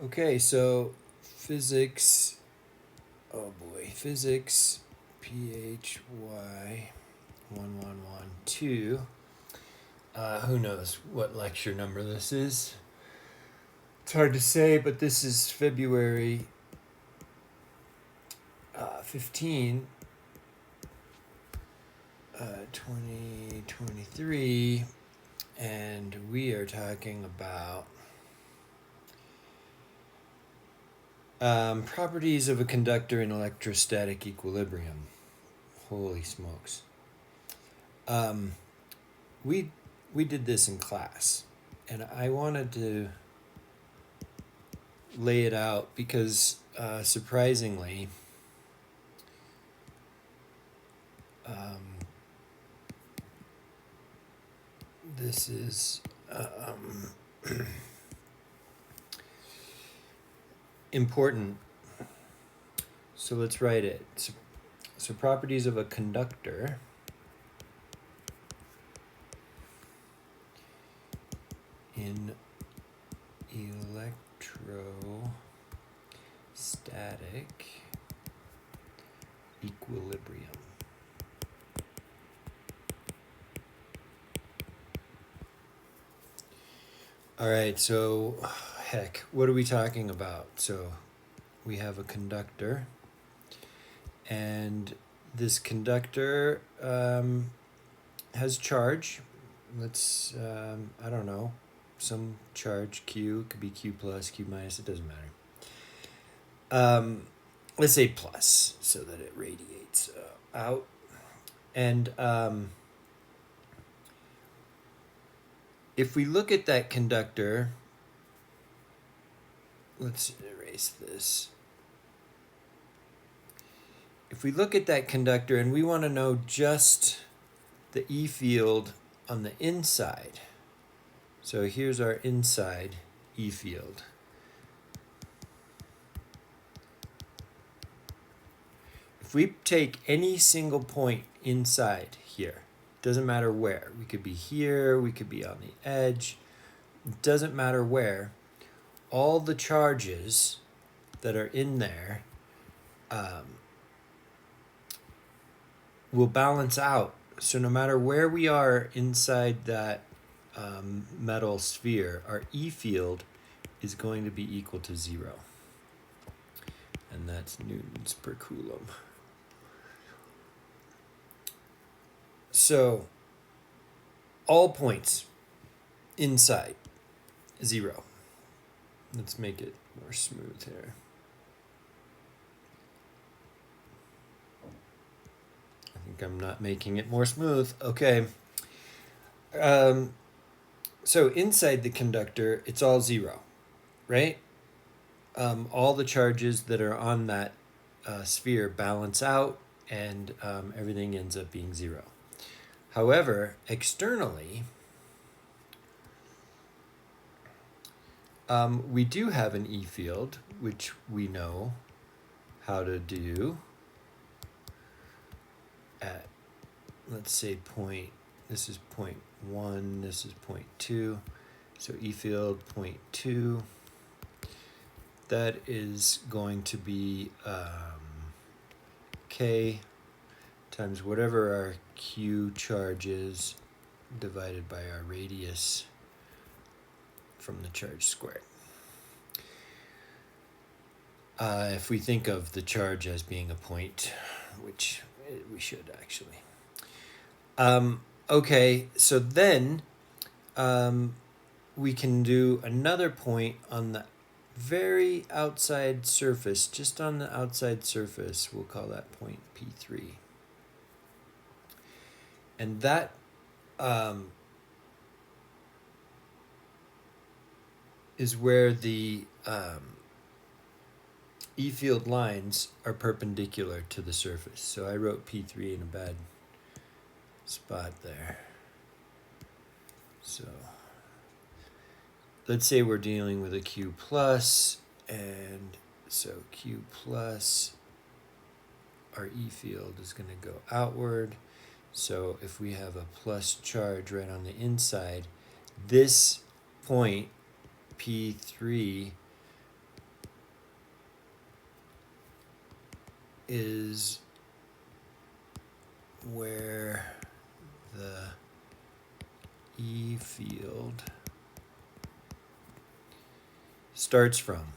Okay, so physics, oh boy, physics, PHY 1112. Who knows what lecture number this is? It's hard to say, but this is February 15, 2023, and we are talking about properties of a conductor in electrostatic equilibrium. Holy smokes. We did this in class, and I wanted to lay it out because surprisingly, this is important. So let's write it. So properties of a conductor in electrostatic equilibrium. All right, so heck, what are we talking about? So we have a conductor, and this conductor has charge. Let's, I don't know, some charge Q, it could be Q plus, Q minus, it doesn't matter. Let's say plus so that it radiates out. And if we look at that conductor, let's erase this. If we look at that conductor and we want to know just the E field on the inside, so here's our inside E field. If we take any single point inside here, doesn't matter where, we could be here, we could be on the edge, it doesn't matter where, all the charges that are in there will balance out. So no matter where we are inside that metal sphere, our E field is going to be equal to 0. And that's newtons per coulomb. So all points inside 0. Let's make it more smooth here. I think I'm not making it more smooth. Okay. So inside the conductor, it's all 0, right? All the charges that are on that sphere balance out, and everything ends up being 0. However, externally, we do have an E field, which we know how to do at, let's say, point, this is 0.1, this is 0.2, so E field 0.2, that is going to be K times whatever our Q charge is divided by our radius from the charge squared. If we think of the charge as being a point, which we should actually. Okay, so then we can do another point on the very outside surface, just on the outside surface. We'll call that point P3. And that is where the E field lines are perpendicular to the surface. So I wrote P3 in a bad spot there. So let's say we're dealing with a Q plus, and so Q plus, our E field is going to go outward. So if we have a plus charge right on the inside, this point P3 is where the E field starts from,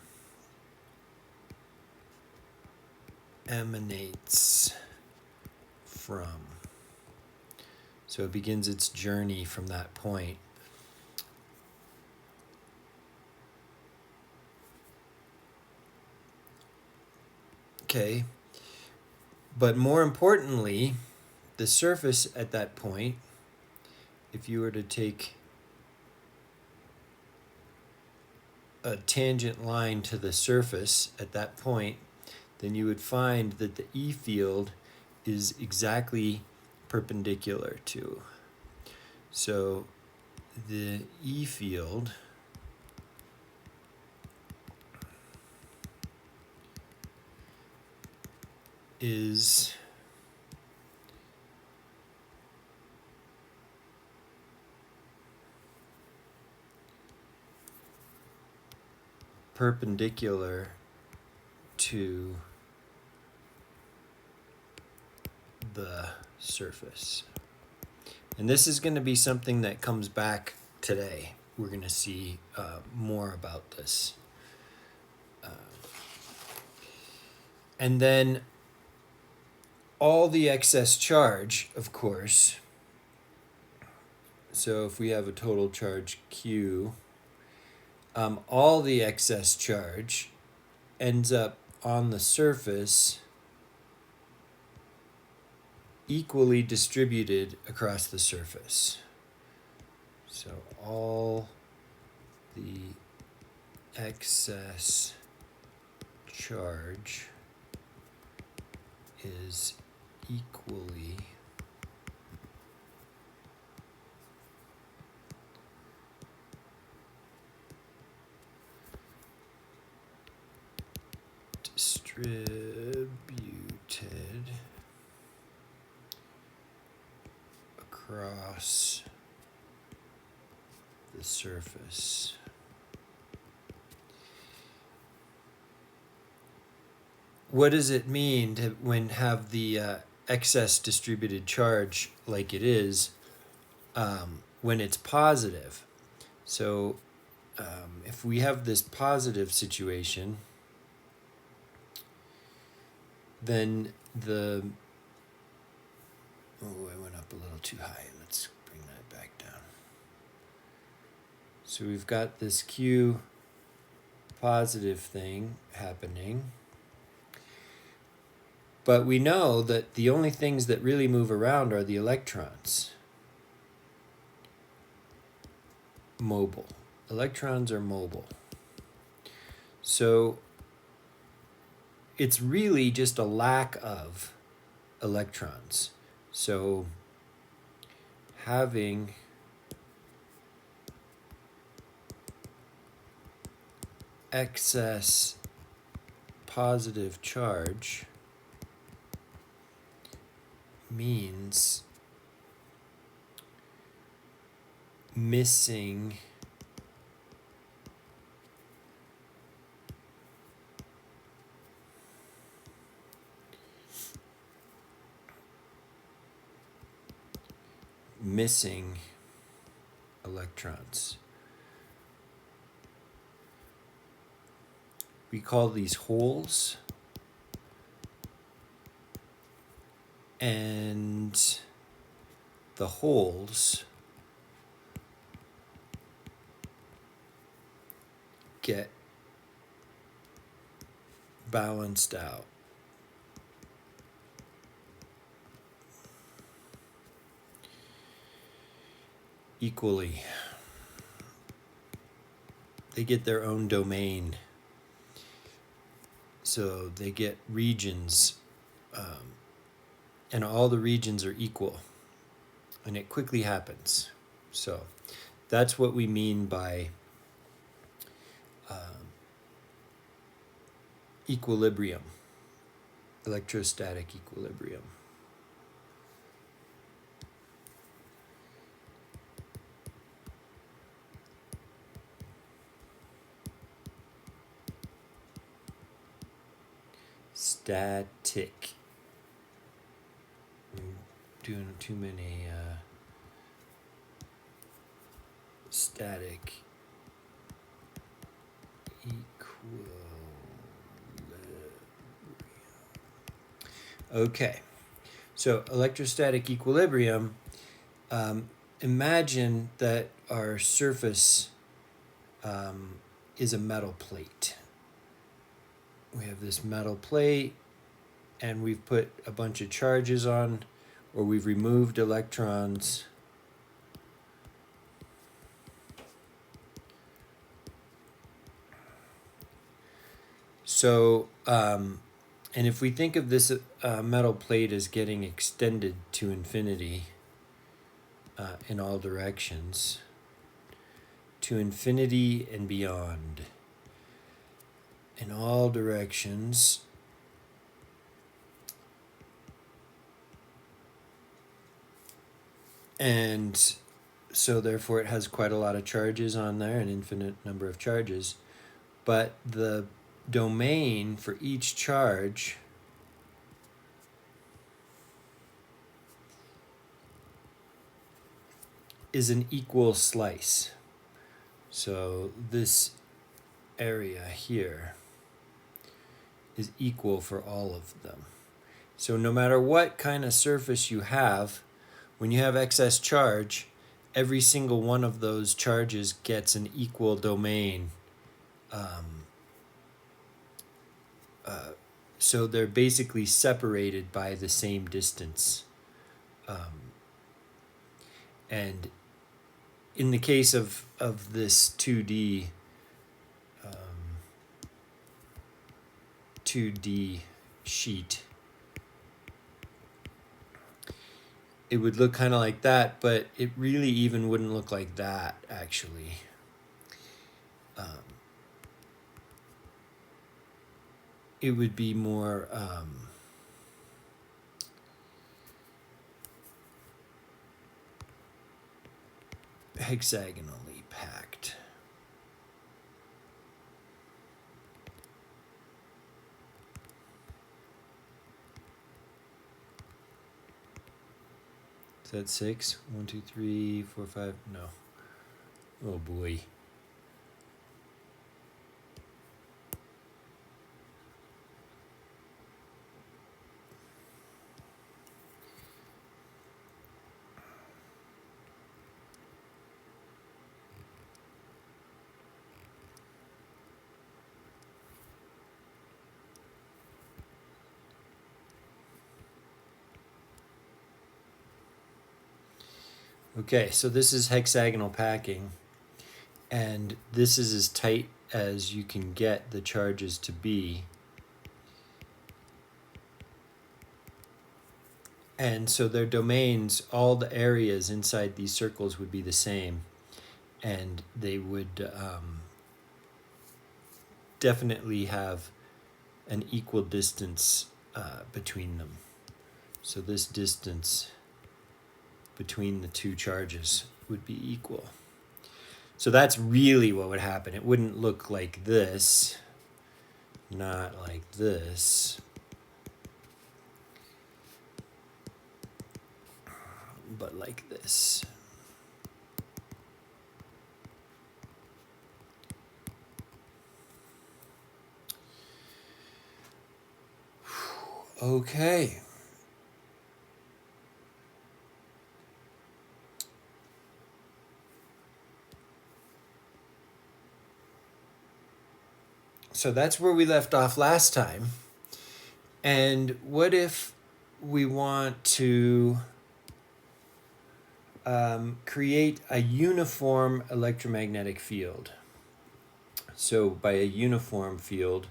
emanates from. So it begins its journey from that point. Okay, but more importantly, the surface at that point, if you were to take a tangent line to the surface at that point, then you would find that the E field is exactly perpendicular to. So the E field is perpendicular to the surface. And this is going to be something that comes back today. We're going to see more about this. And then all the excess charge, of course. So if we have a total charge Q, all the excess charge ends up on the surface equally distributed across the surface. So all the excess charge is equally distributed across the surface. What does it mean to when have the excess distributed charge like it is when it's positive? So if we have this positive situation, then I went up a little too high. Let's bring that back down. So we've got this Q positive thing happening. But we know that the only things that really move around are the electrons. Mobile. Electrons are mobile. So it's really just a lack of electrons. So having excess positive charge means missing electrons. We call these holes, and the holes get balanced out. Equally. They get their own domain. So they get regions, and all the regions are equal. And it quickly happens. So that's what we mean by equilibrium, electrostatic equilibrium. Static tick. I'm doing too many static equilibrium. Okay, so electrostatic equilibrium, imagine that our surface is a metal plate. We have this metal plate and we've put a bunch of charges on, or we've removed electrons. So, and if we think of this metal plate as getting extended to infinity in all directions, to infinity and beyond, in all directions, and so therefore it has quite a lot of charges on there, an infinite number of charges, but the domain for each charge is an equal slice. So this area here is equal for all of them. So no matter what kind of surface you have, when you have excess charge, every single one of those charges gets an equal domain. So they're basically separated by the same distance. And in the case of this 2D sheet, it would look kind of like that, but it really even wouldn't look like that, actually. It would be more hexagonally packed. Is that 6? 1, 2, 3, 4, 5? No. Oh boy. Okay, so this is hexagonal packing, and this is as tight as you can get the charges to be. And so their domains, all the areas inside these circles would be the same, and they would definitely have an equal distance between them. So this distance between the two charges would be equal. So that's really what would happen. It wouldn't look like this, not like this, but like this. Okay. So that's where we left off last time. And what if we want to create a uniform electromagnetic field? So by a uniform field,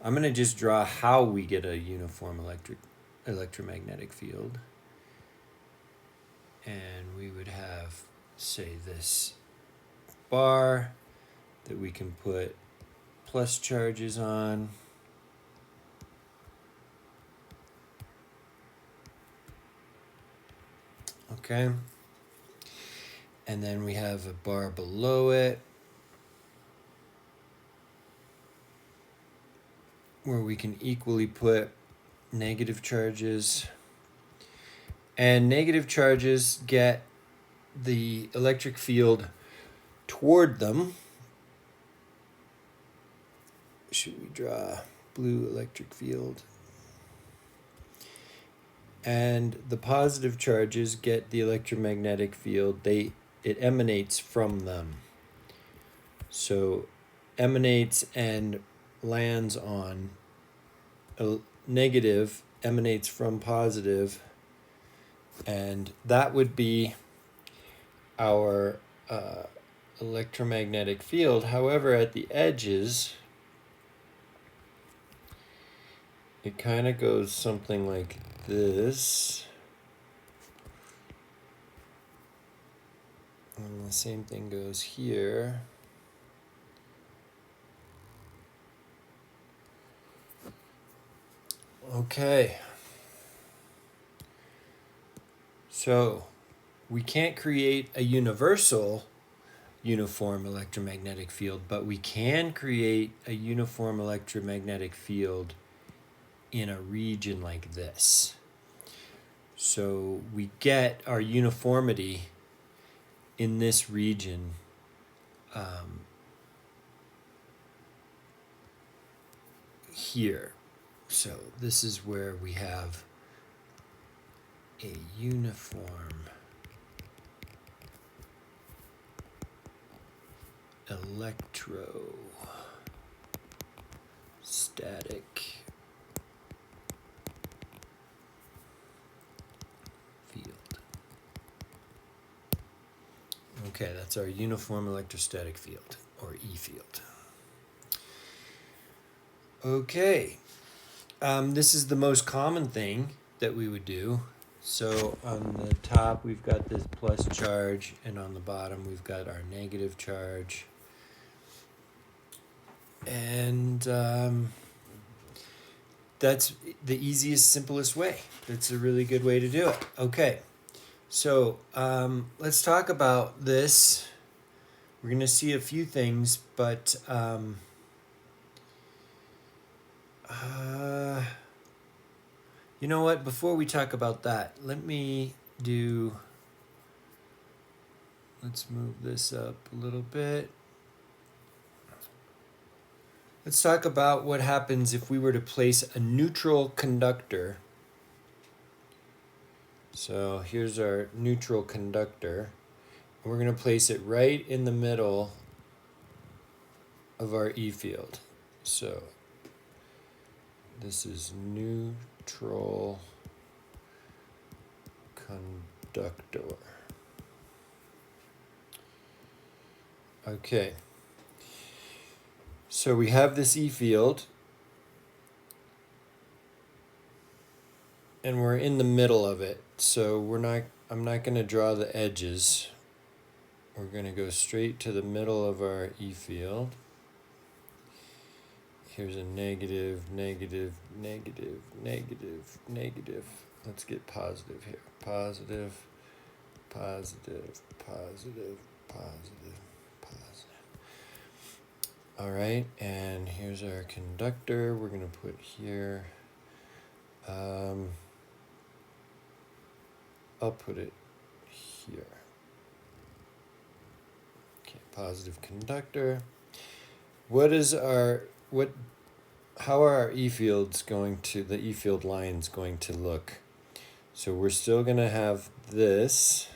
I'm going to just draw how we get a uniform electromagnetic field. And we would have, say, this bar that we can put plus charges on. Okay. And then we have a bar below it where we can equally put negative charges. And negative charges get the electric field toward them. Should we draw blue electric field? And the positive charges get the electromagnetic field. It emanates from them. So emanates and lands on a negative, emanates from positive, and that would be our electromagnetic field. However, at the edges, it kind of goes something like this. And the same thing goes here. Okay. So we can't create a universal uniform electromagnetic field, but we can create a uniform electromagnetic field in a region like this. So we get our uniformity in this region here. So this is where we have a uniform electrostatic field. Okay, that's our uniform electrostatic field, or E field. Okay, this is the most common thing that we would do. So on the top we've got this plus charge, and on the bottom we've got our negative charge. And that's the easiest, simplest way. That's a really good way to do it. Okay, so let's talk about this. We're going to see a few things, but you know what? Before we talk about that, let's move this up a little bit. Let's talk about what happens if we were to place a neutral conductor. So here's our neutral conductor. We're going to place it right in the middle of our E field. So this is neutral conductor. Okay. So we have this E field, and we're in the middle of it. So I'm not going to draw the edges. We're going to go straight to the middle of our E field. Here's a negative, negative, negative, negative, negative. Let's get positive here. Positive, positive, positive, positive, positive. All right, and here's our conductor. We're going to put here. I'll put it here. Okay, positive conductor. How are our E fields the E field lines going to look? So we're still going to have this.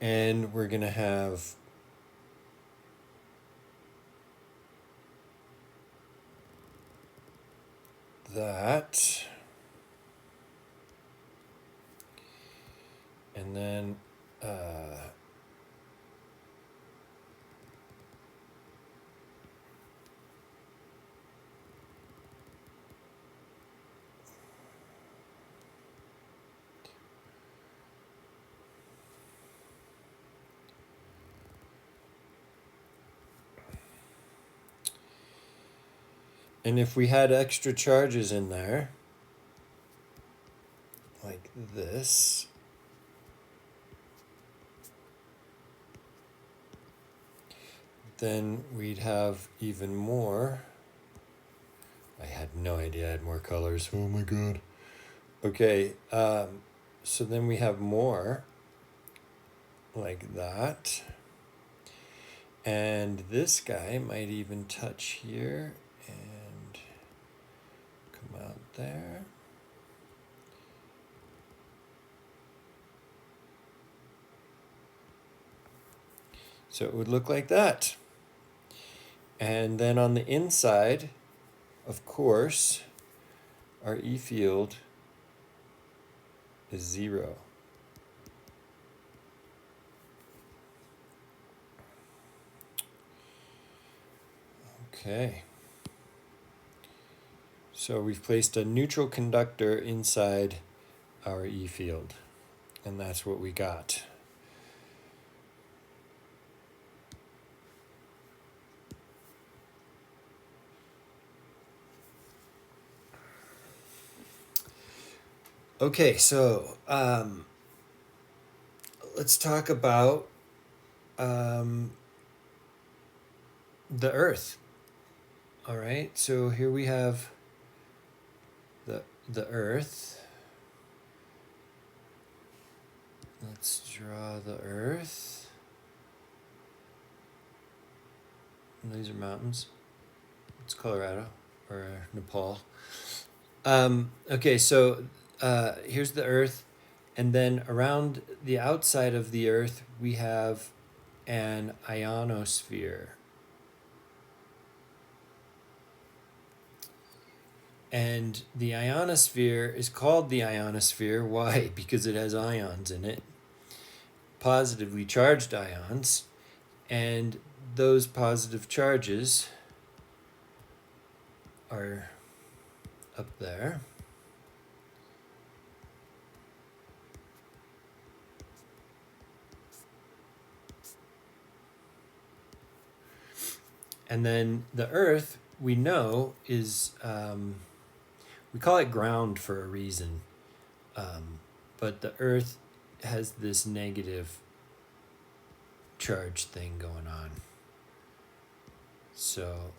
And we're going to have that. And then and if we had extra charges in there, like this, then we'd have even more had no idea I had more colors. Oh my god. Okay, so then we have more like that. And this guy might even touch here and come out there. So it would look like that. And then on the inside, of course, our E field is 0. Okay. So we've placed a neutral conductor inside our E field, and that's what we got. Okay, so let's talk about the Earth. All right, so here we have the Earth. Let's draw the Earth. And these are mountains. It's Colorado or Nepal. Okay, so here's the Earth, and then around the outside of the Earth we have an ionosphere. And the ionosphere is called the ionosphere. Why? Because it has ions in it, positively charged ions, and those positive charges are up there. And then the Earth, we know, is, we call it ground for a reason. But the Earth has this negative charge thing going on. So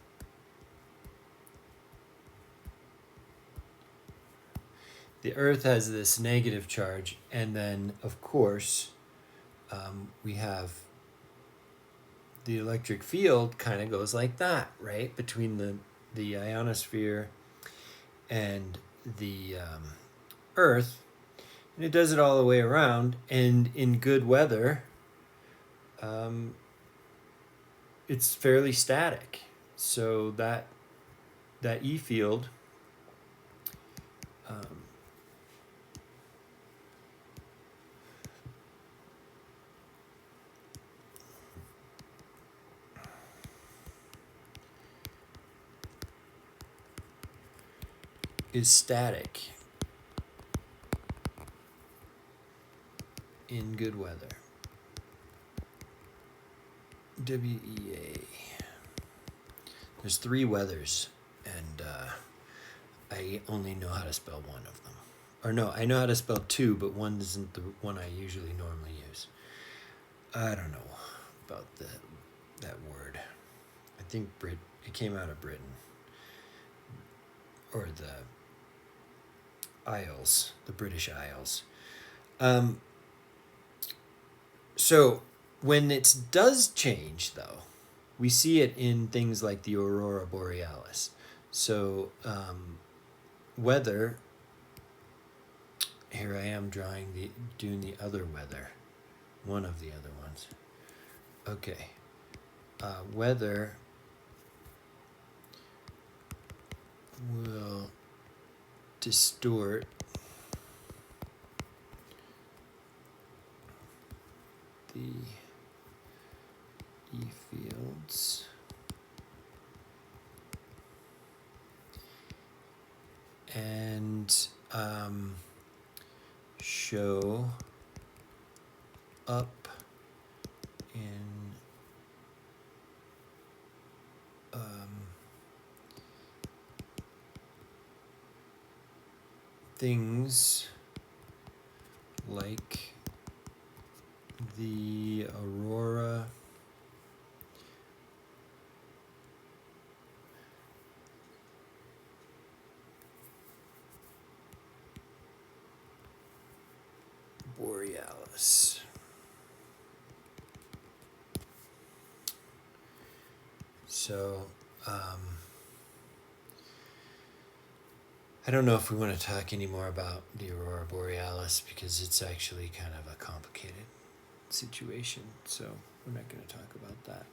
the Earth has this negative charge, and then, of course, we have the electric field kind of goes like that, right? Between the ionosphere and the Earth. And it does it all the way around. And in good weather, it's fairly static. So that E field is static in good weather. WEA. There's 3 weathers, and I only know how to spell one of them. Or no, I know how to spell 2, but one isn't the one I usually normally use. I don't know about that word. I think it came out of Britain. Or the Isles, the British Isles. So when it does change, though, we see it in things like the aurora borealis. So weather, here I am doing the other weather, one of the other ones. Okay, weather will distort the E fields and show up in things like the aurora borealis. So, I don't know if we want to talk anymore about the aurora borealis because it's actually kind of a complicated situation. So we're not going to talk about that.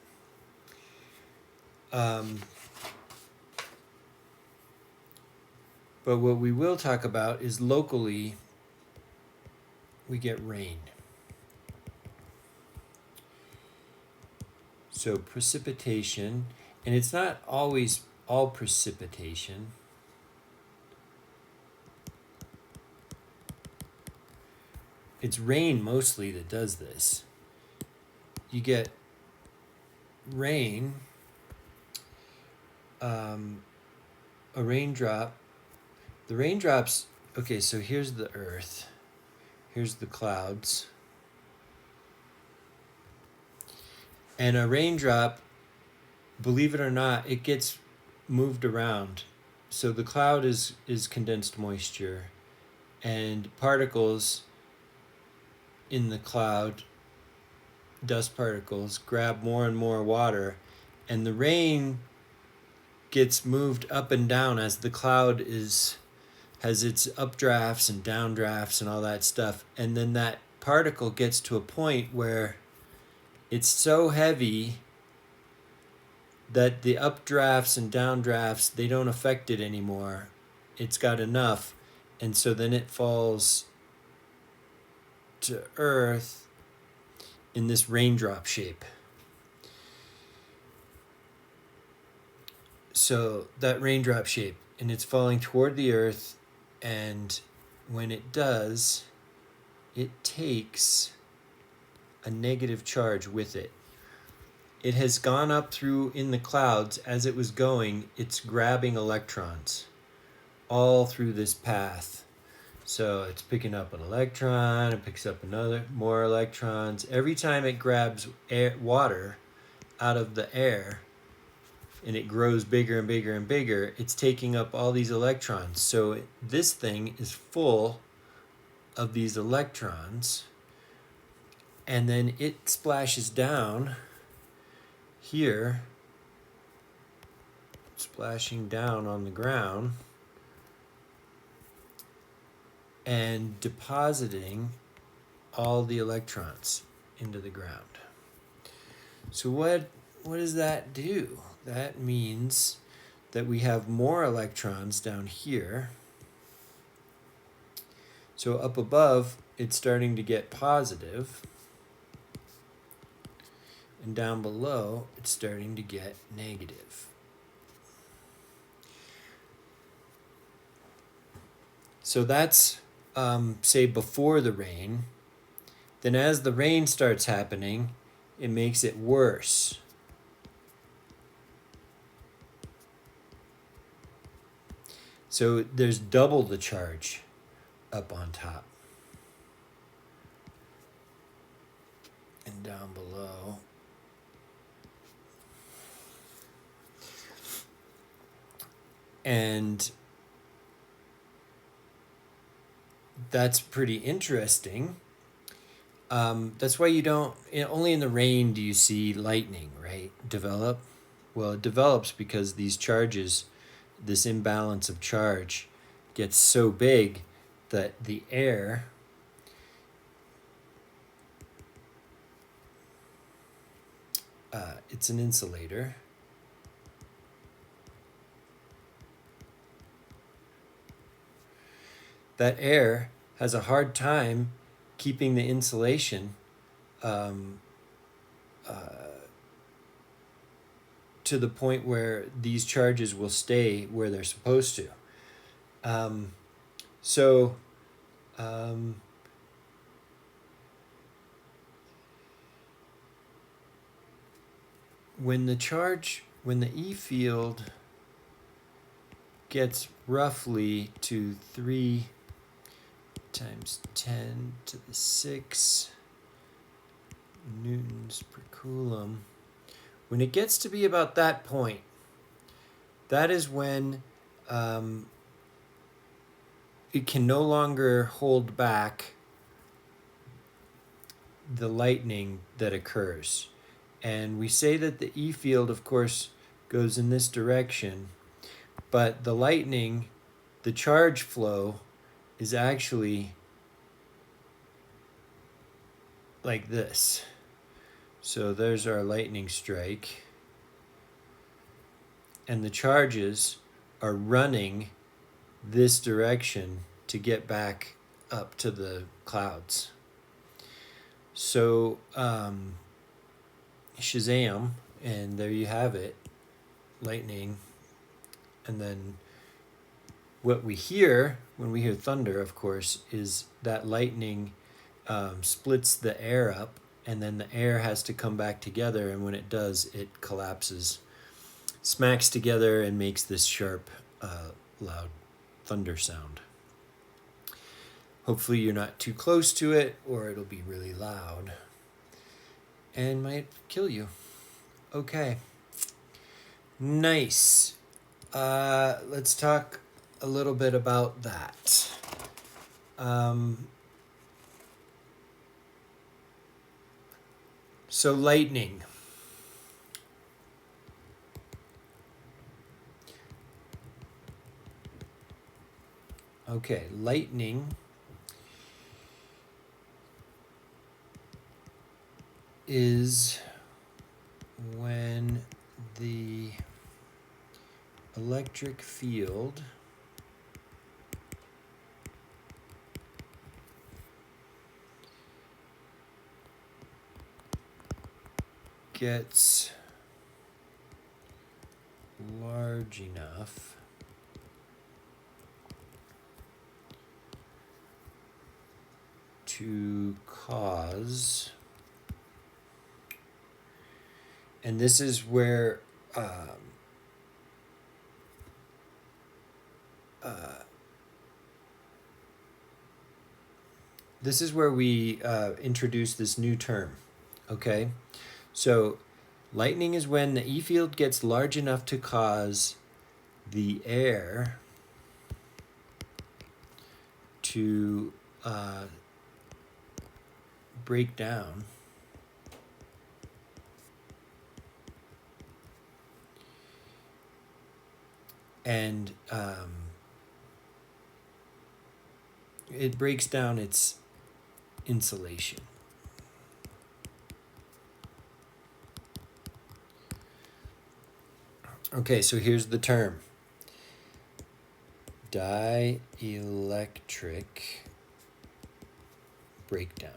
But what we will talk about is locally we get rain. So precipitation, and it's not always all precipitation. It's rain mostly that does this. You get rain, a raindrop. The raindrops, okay, so here's the earth. Here's the clouds. And a raindrop, believe it or not, it gets moved around. So the cloud is condensed moisture, and particles in the cloud, dust particles, grab more and more water, and the rain gets moved up and down as the cloud has its updrafts and downdrafts and all that stuff. And then that particle gets to a point where it's so heavy that the updrafts and downdrafts, they don't affect it anymore. It's got enough. And so then it falls to earth in this raindrop shape. So that raindrop shape, and it's falling toward the earth, and when it does, it takes a negative charge with it. It has gone up through in the clouds. As it was going, it's grabbing electrons all through this path. So it's picking up an electron, it picks up more electrons. Every time it grabs water out of the air, and it grows bigger and bigger and bigger, it's taking up all these electrons. So this thing is full of these electrons, and then it splashes down here, splashing down on the ground and depositing all the electrons into the ground. So what does that do? That means that we have more electrons down here. So up above, it's starting to get positive, and down below, it's starting to get negative. So that's, say, before the rain. Then as the rain starts happening, it makes it worse. So there's double the charge up on top. And down below. And that's pretty interesting. That's why you don't, only in the rain do you see lightning, right, develop. Well, it develops because these charges, this imbalance of charge, gets so big that the air it's an insulator. That air has a hard time keeping the insulation to the point where these charges will stay where they're supposed to. When the E field gets roughly to 3 times 10 to the 6 newtons per coulomb, when it gets to be about that point, that is when it can no longer hold back the lightning that occurs. And we say that the E field, of course, goes in this direction, but the lightning, the charge flow, is actually like this. So there's our lightning strike. And the charges are running this direction to get back up to the clouds. So Shazam, and there you have it, lightning. And then what we hear when we hear thunder, of course, is that lightning splits the air up, and then the air has to come back together, and when it does, it collapses, smacks together, and makes this sharp, loud thunder sound. Hopefully you're not too close to it, or it'll be really loud and might kill you. Okay. Nice. Let's talk a little bit about that. So lightning. Okay, lightning is when the electric field gets large enough to cause, and this is where we introduce this new term. Okay, so lightning is when the E field gets large enough to cause the air to break down and it breaks down its insulation. Okay, so here's the term. Dielectric breakdown.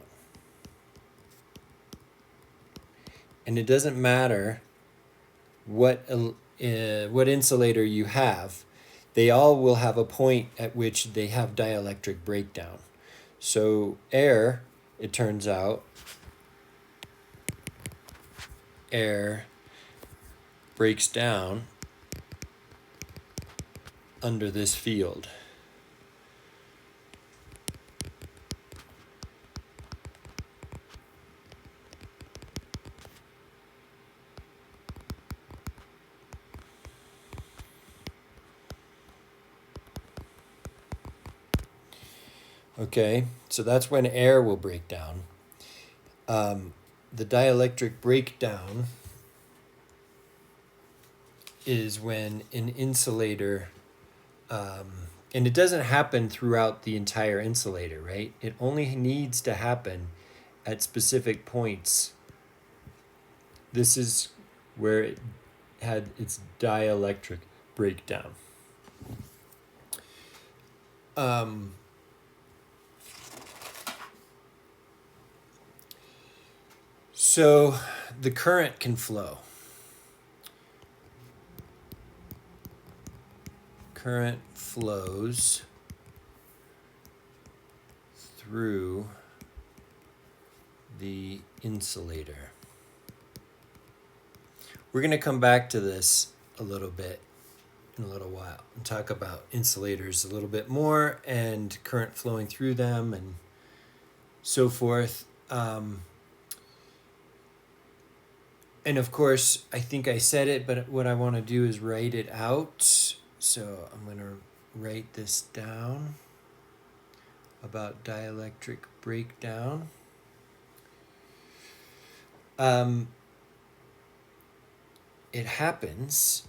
And it doesn't matter what insulator you have, they all will have a point at which they have dielectric breakdown. So air, it turns out, air breaks down under this field. Okay, so that's when air will break down. The dielectric breakdown is when an insulator, and it doesn't happen throughout the entire insulator, right? It only needs to happen at specific points. This is where it had its dielectric breakdown. So the current can flow. Current flows through the insulator. We're going to come back to this a little bit in a little while and talk about insulators a little bit more and current flowing through them and so forth. And of course, I think I said it, but what I want to do is write it out. So I'm going to write this down about dielectric breakdown. It happens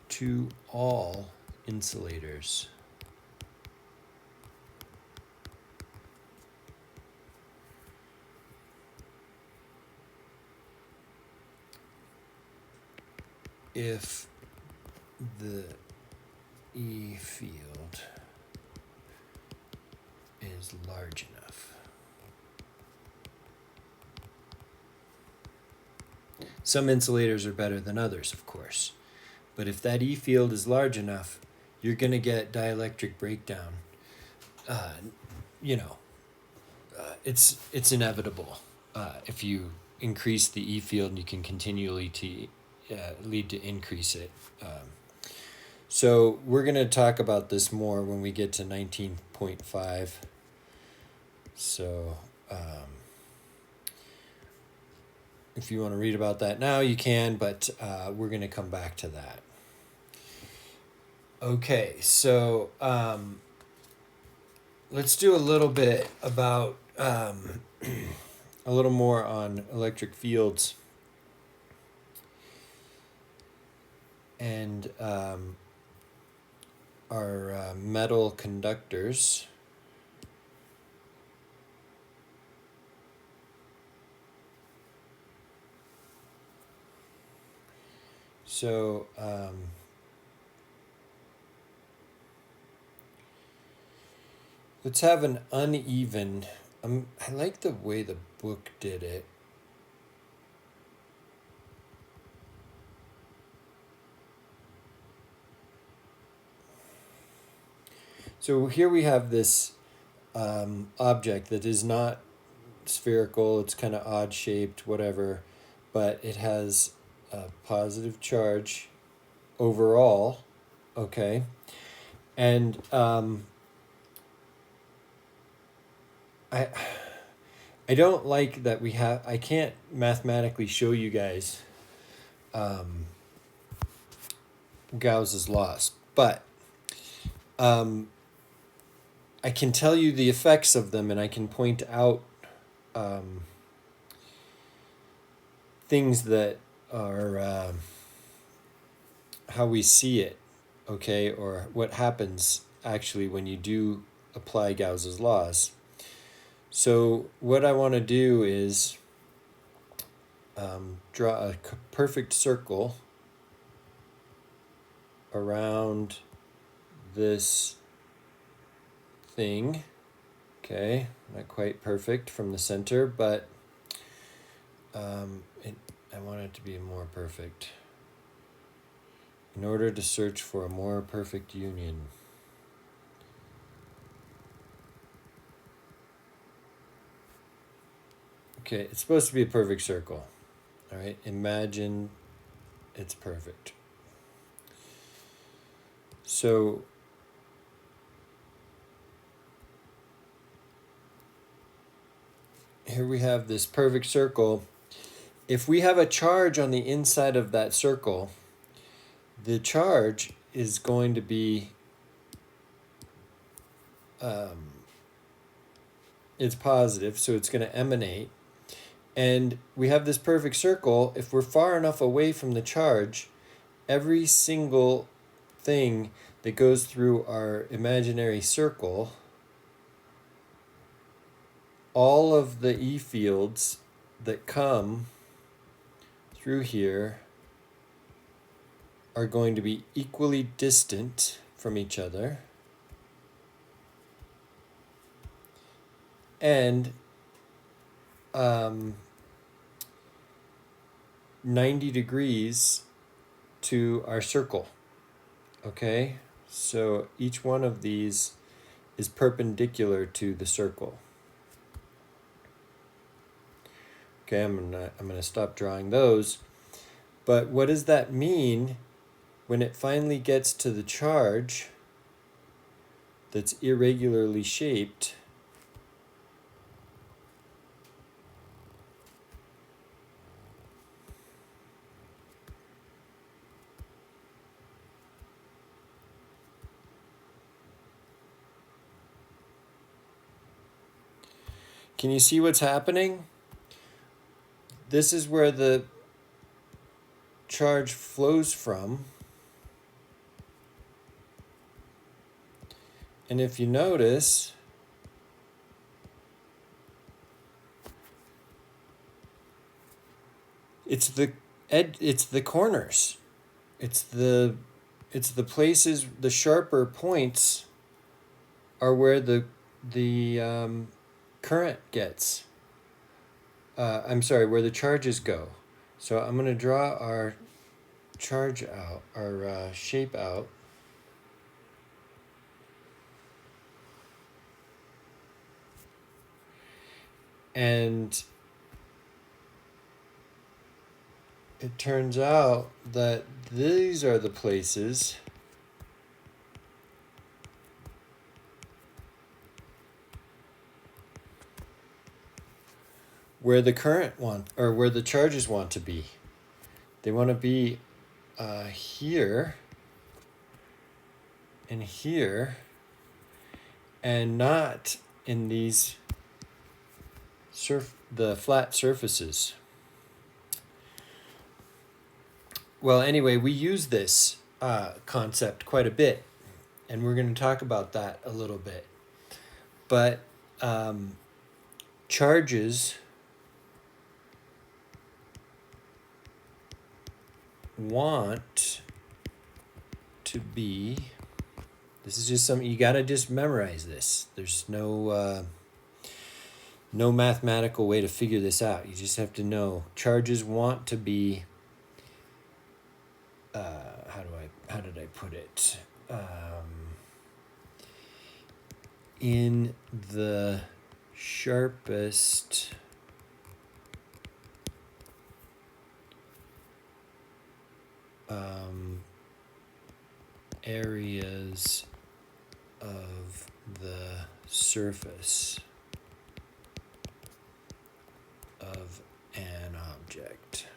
to all insulators. If the E field is large enough. Some insulators are better than others, of course. But if that E field is large enough, you're going to get dielectric breakdown. You know, it's inevitable. If you increase the E field, you can continually lead to increase it. So we're going to talk about this more when we get to 19.5. So if you want to read about that now, you can, but we're going to come back to that. Okay, so let's do a little bit about a little more on electric fields and our metal conductors. So let's have an uneven. I like the way the book did it. So here we have this object that is not spherical. It's kind of odd shaped, whatever, but it has a positive charge overall. Okay, and I don't like that we have. I can't mathematically show you guys Gauss's laws, but I can tell you the effects of them, and I can point out things that are how we see it, okay, or what happens actually when you do apply Gauss's laws. So what I want to do is draw a perfect circle around this thing. Okay, not quite perfect from the center, but I want it to be more perfect in order to search for a more perfect union. Okay, it's supposed to be a perfect circle. All right, imagine it's perfect. So here we have this perfect circle. If we have a charge on the inside of that circle, the charge is going to be it's positive, so it's going to emanate. And we have this perfect circle. If we're far enough away from the charge, every single thing that goes through our imaginary circle, all of the E fields that come through here are going to be equally distant from each other and 90 degrees to our circle. Okay, so each one of these is perpendicular to the circle. Okay, I'm gonna stop drawing those. But what does that mean when it finally gets to the charge that's irregularly shaped? Can you see what's happening? This is where the charge flows from. And if you notice, it's the corners. It's the places, the sharper points are where the current gets. I'm sorry, where the charges go. So I'm going to draw our charge out, our shape out. And it turns out that these are the places where the current or where the charges want to be. They want to be here and here, and not in these the flat surfaces. Well, anyway, we use this concept quite a bit, and we're going to talk about that a little bit. But charges want to be, this is just something you got to just memorize this. There's no mathematical way to figure this out. You just have to know charges want to be, how did I put it? In the sharpest areas of the surface of an object.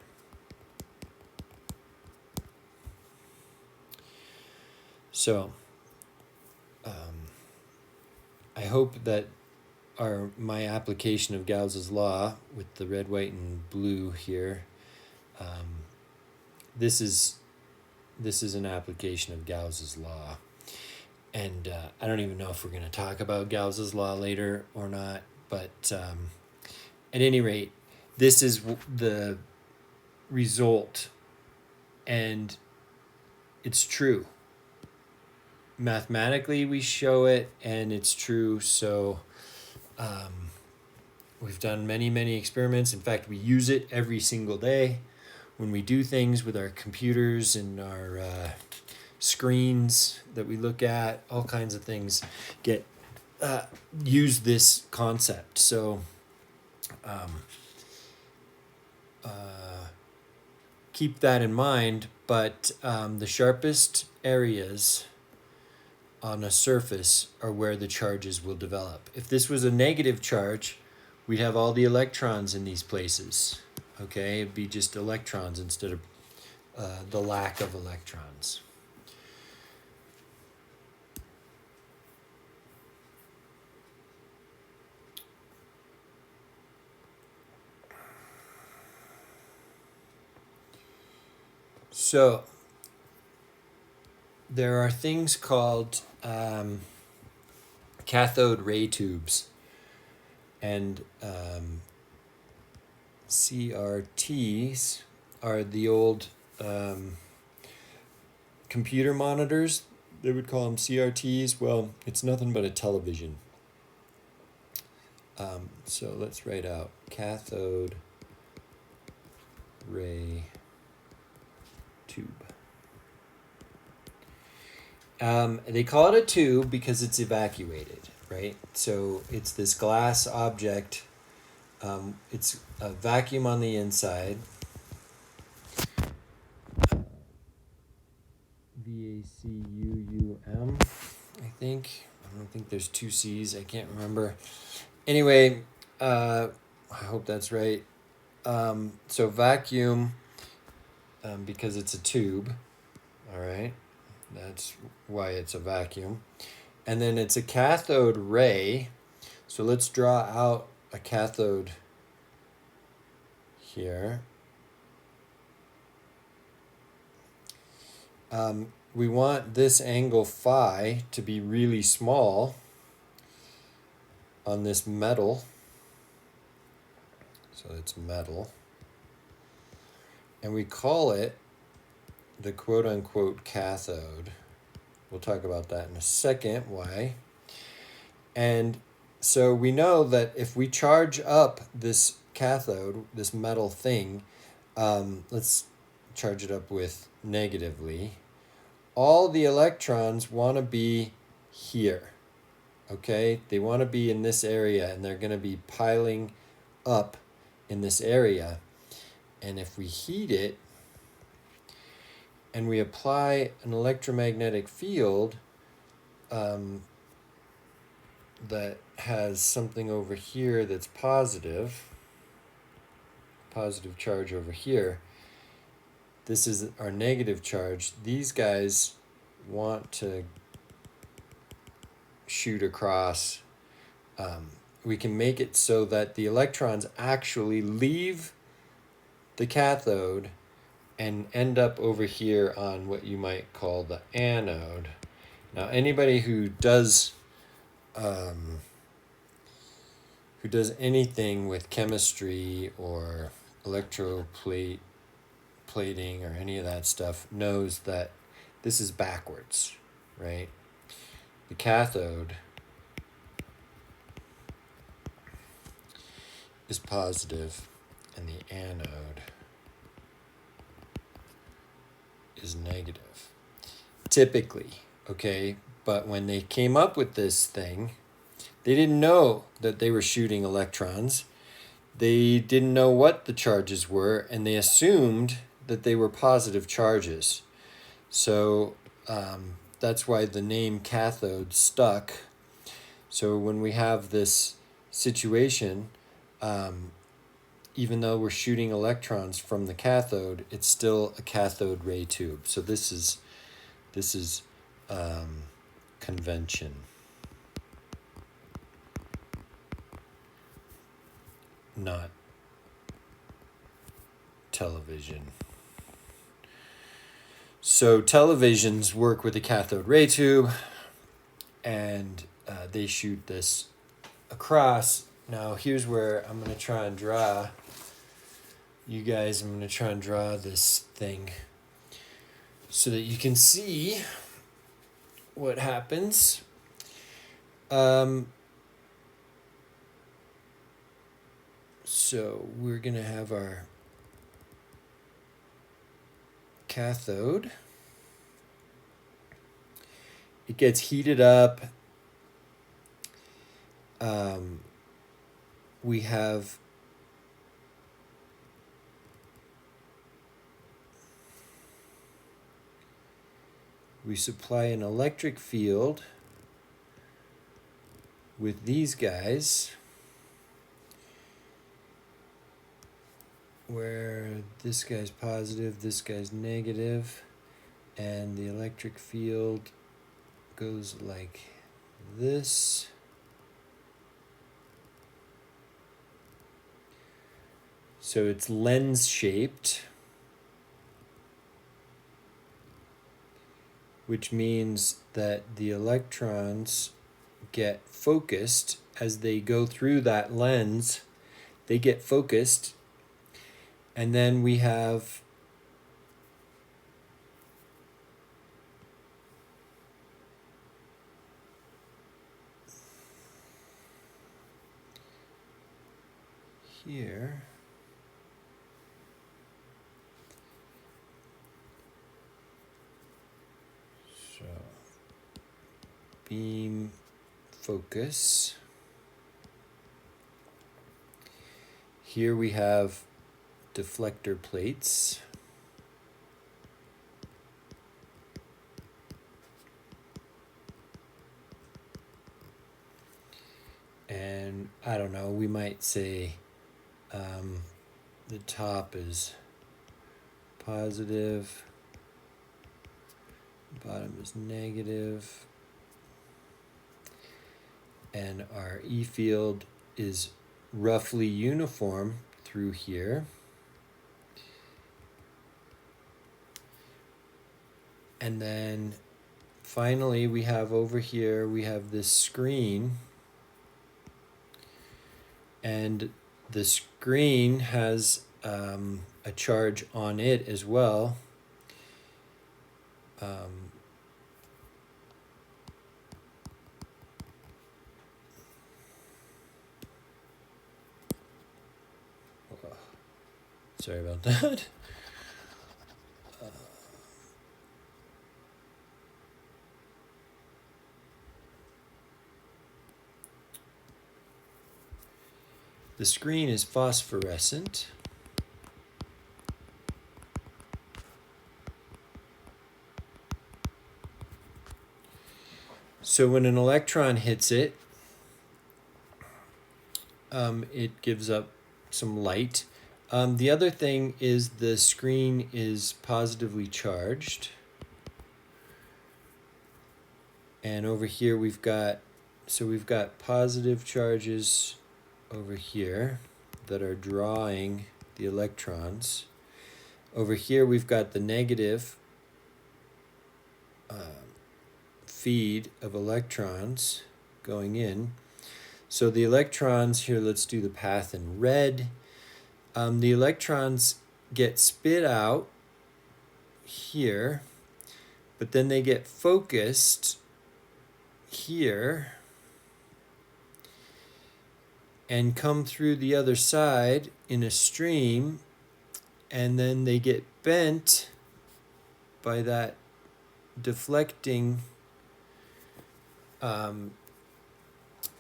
So, I hope that my application of Gauss's law with the red, white, and blue here, this is an application of Gauss's law. And I don't even know if we're going to talk about Gauss's law later or not, but at any rate, this is the result, and it's true. Mathematically, we show it, and it's true. So we've done many experiments. In fact, we use it every single day when we do things with our computers and our screens that we look at. All kinds of things get use this concept. So keep that in mind. But the sharpest areas on a surface are where the charges will develop. If this was a negative charge, we'd have all the electrons in these places. Okay, it'd be just electrons instead of the lack of electrons. So there are things called cathode ray tubes, and CRTs are the old computer monitors. They would call them CRTs. Well, it's nothing but a television. So let's write out cathode ray tube. They call it a tube because it's evacuated, right? So it's this glass object. It's a vacuum on the inside. VACUUM, I think. I don't think there's two C's. I can't remember. Anyway, I hope that's right. So vacuum, because it's a tube. All right. That's why it's a vacuum. And then it's a cathode ray. So let's draw out a cathode here, we want this angle phi to be really small on this metal. So it's metal. And we call it the quote-unquote cathode. We'll talk about that in a second, why. And so we know that if we charge up this cathode, this metal thing, let's charge it up with negatively, all the electrons want to be here, okay? They want to be in this area, and they're going to be piling up in this area. And if we heat it and we apply an electromagnetic field that has something over here that's positive charge over here, this is our negative charge. These guys want to shoot across. We can make it so that the electrons actually leave the cathode and end up over here on what you might call the anode. Now, anybody who does anything with chemistry or electroplating or any of that stuff knows that this is backwards, right? The cathode is positive and the anode is negative. Typically, okay? But when they came up with this thing, they didn't know that they were shooting electrons. They didn't know what the charges were, and they assumed that they were positive charges. So that's why the name cathode stuck. So when we have this situation, even though we're shooting electrons from the cathode, it's still a cathode ray tube. So this is convention, not television. So televisions work with a cathode ray tube, and they shoot this across. Now here's where I'm going to try and draw. I'm going to try and draw this thing so that you can see what happens. So we're going to have our cathode. It gets heated up. We supply an electric field with these guys, where this guy's positive, this guy's negative, and the electric field goes like this. So it's lens shaped, which means that the electrons get focused as they go through that lens. They get focused, and then we have here beam focus. Here we have deflector plates. And I don't know, we might say the top is positive, bottom is negative, and our E field is roughly uniform through here. And then finally we have over here, we have this screen. And the screen has a charge on it as well. Sorry about that. The screen is phosphorescent. So when an electron hits it, it gives up some light. The other thing is the screen is positively charged. And over here we've got positive charges over here that are drawing the electrons. Over here we've got the negative feed of electrons going in. So the electrons here, let's do the path in red. The electrons get spit out here, but then they get focused here and come through the other side in a stream, and then they get bent by that deflecting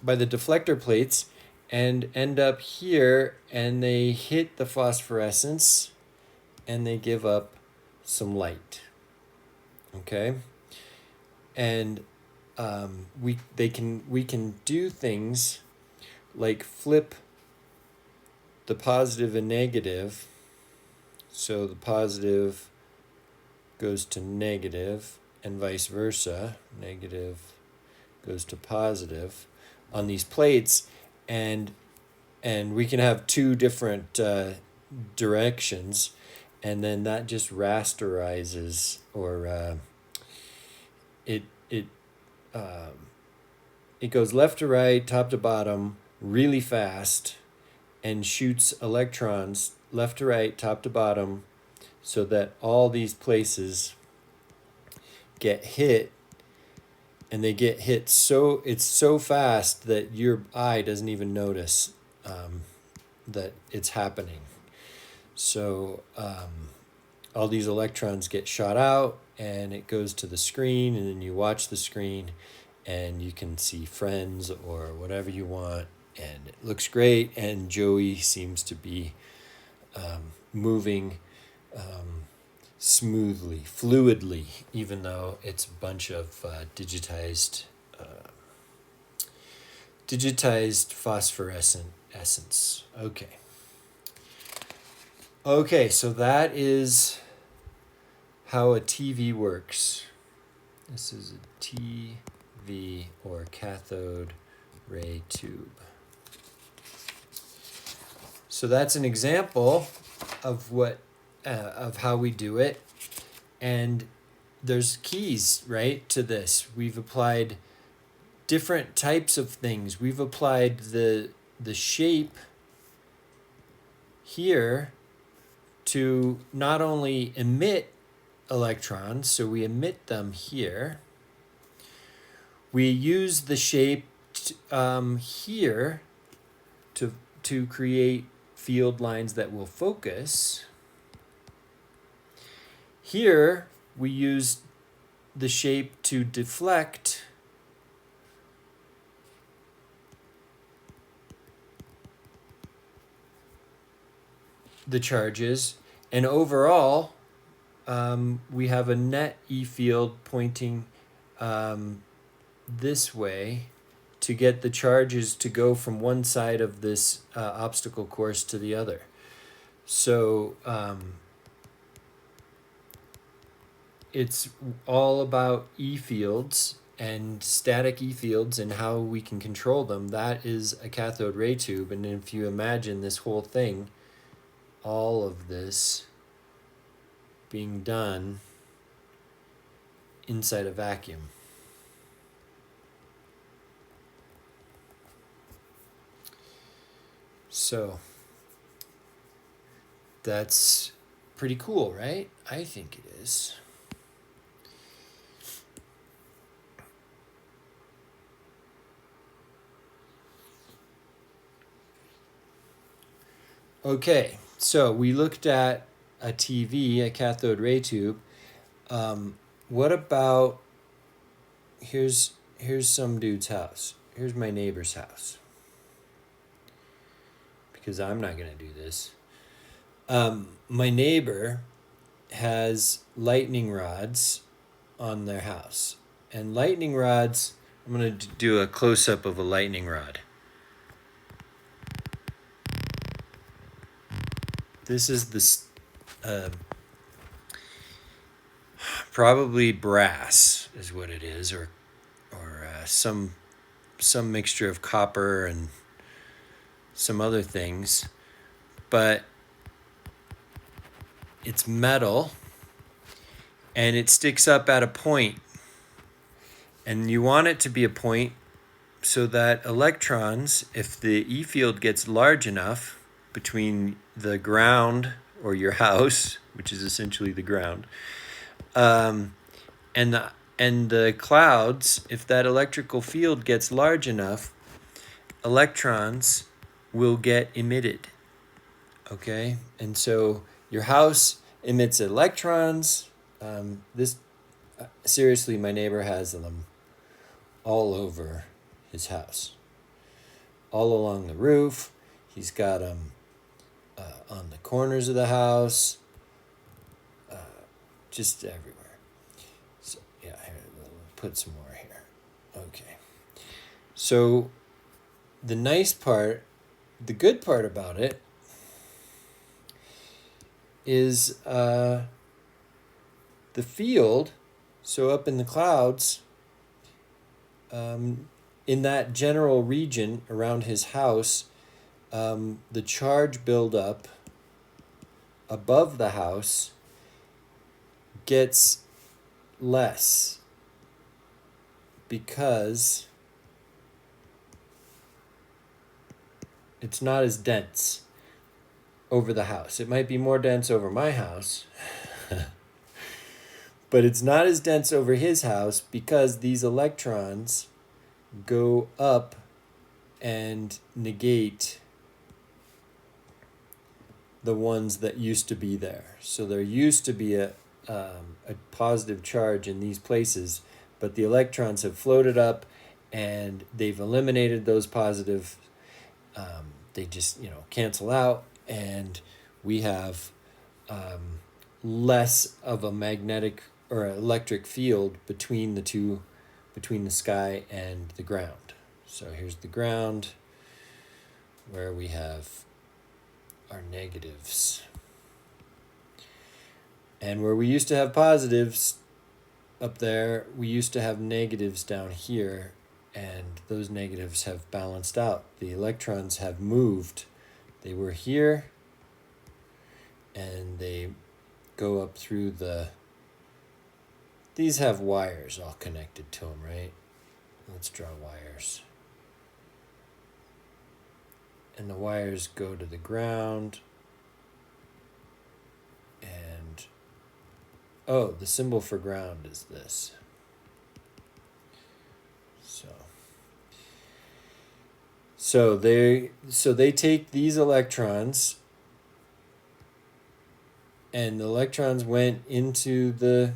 by the deflector plates and end up here, and they hit the phosphorescence and they give up some light. Okay, and we can do things like flip the positive and negative. So the positive goes to negative and vice versa. Negative goes to positive on these plates, and we can have two different directions, and then that just rasterizes, or it goes left to right, top to bottom, really fast, and shoots electrons left to right, top to bottom, so that all these places get hit. And they get hit it's so fast that your eye doesn't even notice that it's happening. So all these electrons get shot out, and it goes to the screen, and then you watch the screen, and you can see friends or whatever you want, and it looks great, and Joey seems to be moving smoothly, fluidly, even though it's a bunch of digitized phosphorescent essence. Okay, so that is how a TV works. This is a TV, or cathode ray tube. So that's an example of of how we do it, and there's keys, right, to this. We've applied different types of things. We've applied the shape here to not only emit electrons, so we emit them here. We use the shape here to create field lines that will focus. Here, we use the shape to deflect the charges, and overall, we have a net E field pointing this way to get the charges to go from one side of this obstacle course to the other. So it's all about E fields, and static E fields and how we can control them, that is a cathode ray tube. And if you imagine this whole thing, all of this being done inside a vacuum. So that's pretty cool, right? I think it is. Okay, so we looked at a TV, a cathode ray tube. What about, here's some dude's house. Here's my neighbor's house. Because I'm not going to do this. My neighbor has lightning rods on their house. And lightning rods, I'm going to do a close-up of a lightning rod. This is this probably brass is what it is, or some mixture of copper and some other things, but it's metal and it sticks up at a point, and you want it to be a point so that electrons, if the E field gets large enough between the ground or your house, which is essentially the ground, and the clouds, if that electrical field gets large enough, electrons will get emitted. Okay, and so your house emits electrons. Seriously, my neighbor has them all over his house, all along the roof. He's got them on the corners of the house, just everywhere. So yeah, here, we'll put some more here. Okay. So the nice part, the good part about it is the field. So up in the clouds, in that general region around his house, the charge buildup above the house gets less because it's not as dense over the house. It might be more dense over my house, but it's not as dense over his house because these electrons go up and negate the ones that used to be there. So there used to be a positive charge in these places, but the electrons have floated up and they've eliminated those positive. They just cancel out, and we have less of a magnetic or electric field between the sky and the ground. So here's the ground where we have our negatives. And where we used to have positives up there, we used to have negatives down here, and those negatives have balanced out. The electrons have moved. They were here, and they go up through these have wires all connected to them, right? Let's draw wires. And the wires go to the ground. And, the symbol for ground is this. So they take these electrons, and the electrons went into the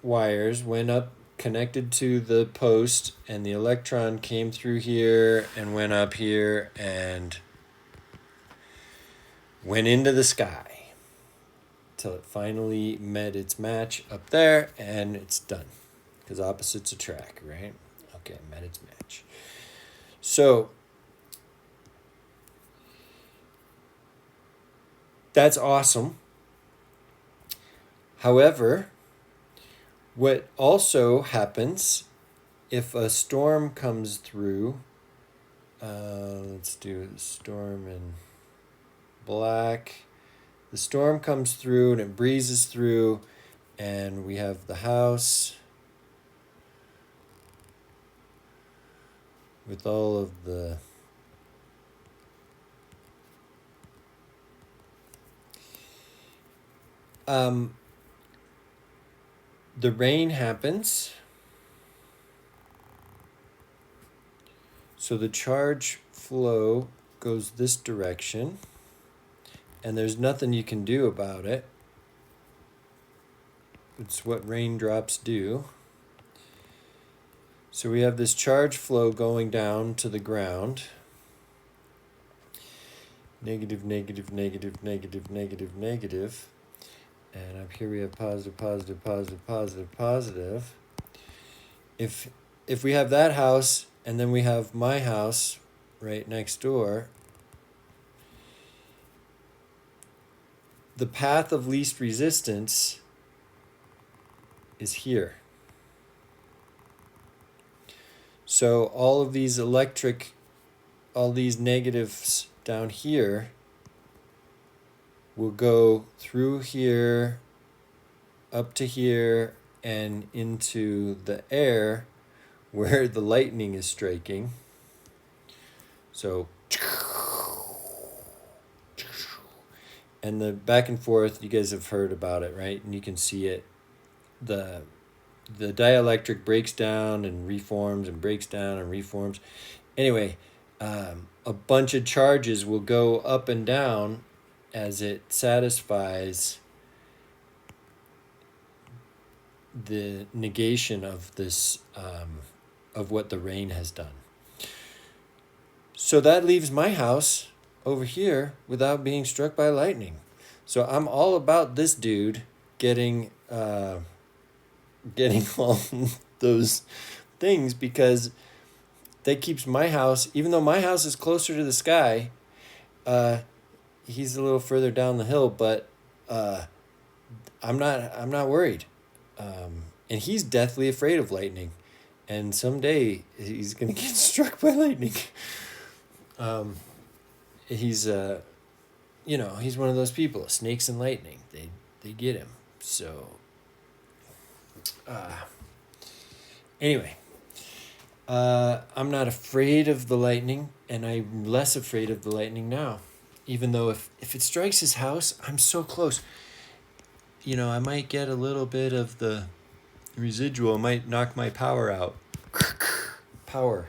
wires, went up, connected to the post, and the electron came through here and went up here and went into the sky till it finally met its match up there, and it's done. Because opposites attract, right? Okay, met its match. So that's awesome. However, What also happens if a storm comes through, let's do a storm in black. The storm comes through and it breezes through, and we have the house with all of the the rain happens, so the charge flow goes this direction, and there's nothing you can do about it. It's what raindrops do. So we have this charge flow going down to the ground. Negative, negative, negative, negative, negative, negative. And up here we have positive, positive, positive, positive, positive. If we have that house and then we have my house right next door, the path of least resistance is here. So all of these all these negatives down here will go through here, up to here, and into the air where the lightning is striking. So, and the back and forth, you guys have heard about it, right? And you can see it. The dielectric breaks down and reforms and breaks down and reforms. Anyway, a bunch of charges will go up and down as it satisfies the negation of this, of what the rain has done. So that leaves my house over here without being struck by lightning. So I'm all about this dude getting all those things, because that keeps my house, even though my house is closer to the sky, he's a little further down the hill, but I'm not worried. And he's deathly afraid of lightning, and someday he's gonna get struck by lightning. He's he's one of those people, snakes and lightning. They get him. So anyway, I'm not afraid of the lightning, and I'm less afraid of the lightning now. Even though if it strikes his house, I'm so close. I might get a little bit of the residual, might knock my power out. Power.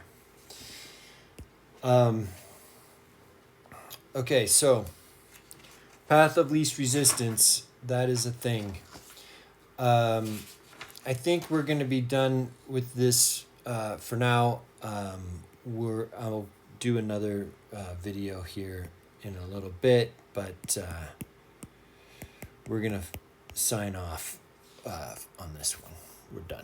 Okay, so path of least resistance, that is a thing. I think we're going to be done with this for now. I'll do another video here in a little bit, but we're going to sign off on this one. We're done.